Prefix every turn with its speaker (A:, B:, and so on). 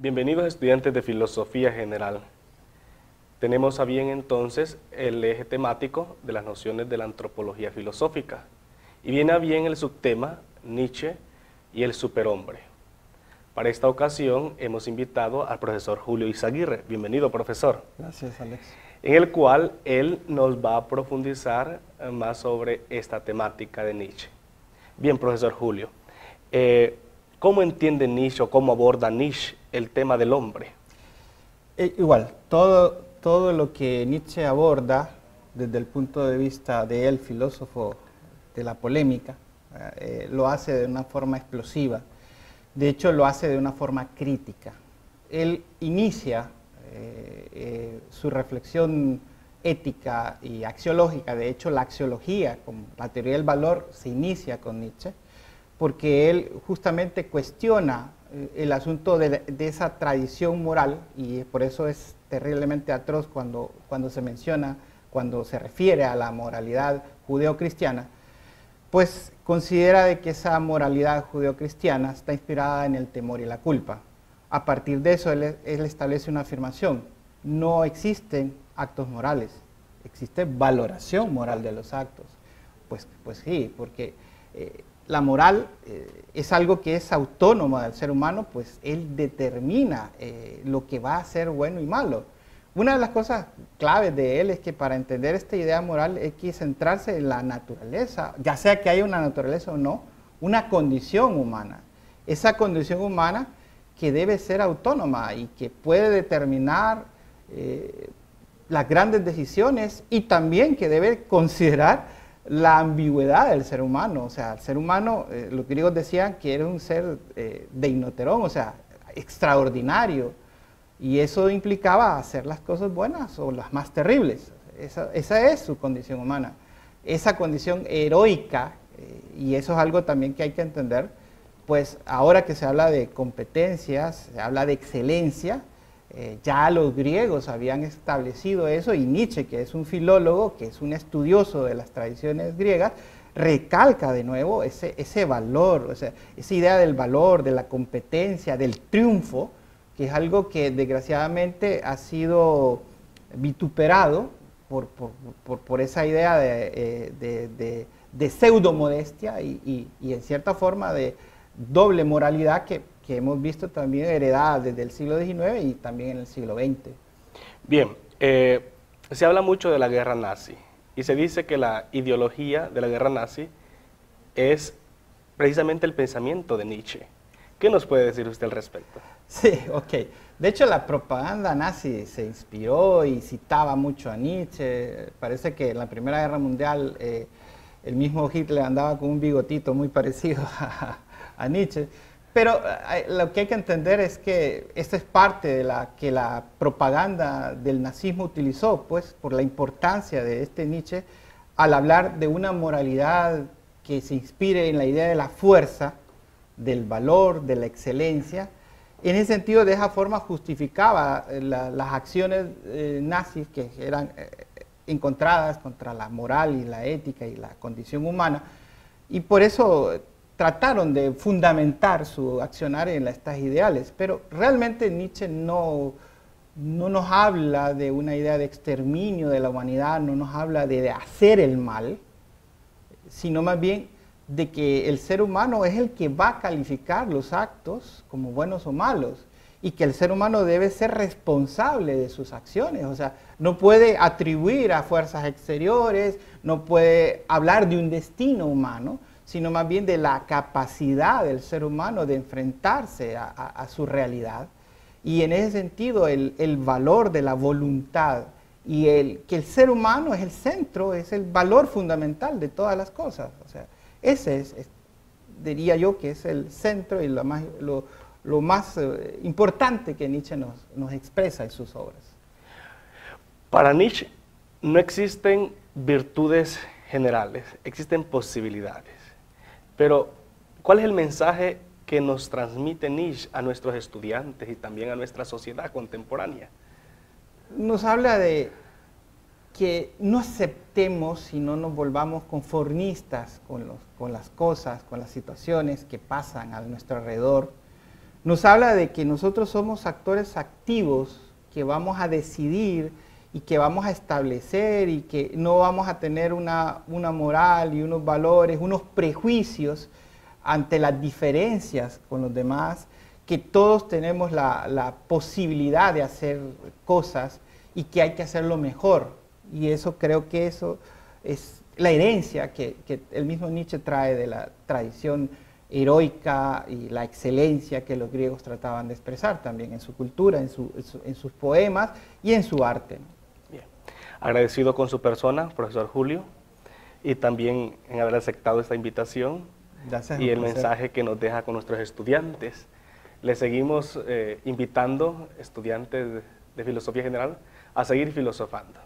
A: Bienvenidos estudiantes de Filosofía General. Tenemos a bien entonces el eje temático de las nociones de la antropología filosófica y viene a bien el subtema Nietzsche y el superhombre. Para esta ocasión hemos invitado al profesor Julio Izaguirre. Bienvenido, profesor.
B: Gracias, Alex.
A: En el cual él nos va a profundizar más sobre esta temática de Nietzsche. Bien, profesor Julio, ¿cómo entiende Nietzsche o cómo aborda Nietzsche el tema del hombre?
B: Igual, todo lo que Nietzsche aborda desde el punto de vista de él, filósofo de la polémica, lo hace de una forma explosiva. De hecho, lo hace de una forma crítica. Él inicia su reflexión ética y axiológica. De hecho, la axiología, como la teoría del valor, se inicia con Nietzsche, porque él justamente cuestiona el asunto de esa tradición moral, y por eso es terriblemente atroz cuando se menciona, cuando se refiere a la moralidad judeocristiana, pues considera de que esa moralidad judeocristiana está inspirada en el temor y la culpa. A partir de eso, él establece una afirmación: no existen actos morales, existe valoración moral de los actos. Pues sí, porque la moral es algo que es autónomo del ser humano, pues él determina lo que va a ser bueno y malo. Una de las cosas claves de él es que para entender esta idea moral hay que centrarse en la naturaleza, ya sea que haya una naturaleza o no, una condición humana. Esa condición humana que debe ser autónoma y que puede determinar las grandes decisiones, y también que debe considerar la ambigüedad del ser humano. O sea, el ser humano, los griegos decían que era un ser deinoteron, o sea, extraordinario, y eso implicaba hacer las cosas buenas o las más terribles. Esa es su condición humana, esa condición heroica, y eso es algo también que hay que entender. Pues ahora que se habla de competencias, se habla de excelencia, ya los griegos habían establecido eso, y Nietzsche, que es un filólogo, que es un estudioso de las tradiciones griegas, recalca de nuevo ese valor, o sea, esa idea del valor, de la competencia, del triunfo, que es algo que desgraciadamente ha sido vituperado por esa idea de pseudomodestia y en cierta forma de doble moralidad que hemos visto también heredada desde el siglo XIX y también en el siglo XX.
A: Bien, se habla mucho de la guerra nazi y se dice que la ideología de la guerra nazi es precisamente el pensamiento de Nietzsche. ¿Qué nos puede decir usted al respecto?
B: Sí, ok. De hecho, la propaganda nazi se inspiró y citaba mucho a Nietzsche. Parece que en la Primera Guerra Mundial el mismo Hitler andaba con un bigotito muy parecido a Nietzsche. Pero lo que hay que entender es que esta es parte de la que la propaganda del nazismo utilizó, pues, por la importancia de este Nietzsche al hablar de una moralidad que se inspire en la idea de la fuerza, del valor, de la excelencia. En ese sentido, de esa forma justificaba las acciones nazis que eran encontradas contra la moral y la ética y la condición humana, y por eso trataron de fundamentar su accionar en estas ideales. Pero realmente Nietzsche no nos habla de una idea de exterminio de la humanidad, no nos habla de hacer el mal, sino más bien de que el ser humano es el que va a calificar los actos como buenos o malos, y que el ser humano debe ser responsable de sus acciones. O sea, no puede atribuir a fuerzas exteriores, no puede hablar de un destino humano, sino más bien de la capacidad del ser humano de enfrentarse a su realidad. Y en ese sentido, el valor de la voluntad y que el ser humano es el centro, es el valor fundamental de todas las cosas. O sea, ese diría yo que es el centro y lo más importante que Nietzsche nos expresa en sus obras.
A: Para Nietzsche no existen virtudes generales, existen posibilidades. Pero, ¿cuál es el mensaje que nos transmite Nietzsche a nuestros estudiantes y también a nuestra sociedad contemporánea?
B: Nos habla de que no aceptemos y no nos volvamos conformistas con las cosas, con las situaciones que pasan a nuestro alrededor, nos habla de que nosotros somos actores activos, que vamos a decidir y que vamos a establecer y que no vamos a tener una moral y unos valores, unos prejuicios ante las diferencias con los demás, que todos tenemos la posibilidad de hacer cosas y que hay que hacerlo mejor. Y eso creo que eso es la herencia que el mismo Nietzsche trae de la tradición heroica y la excelencia que los griegos trataban de expresar también en su cultura, en sus poemas y en su arte.
A: Bien. Agradecido con su persona, profesor Julio, y también en haber aceptado esta invitación.
B: Gracias,
A: y el mensaje que nos deja con nuestros estudiantes. Les seguimos invitando, estudiantes de Filosofía General, a seguir filosofando.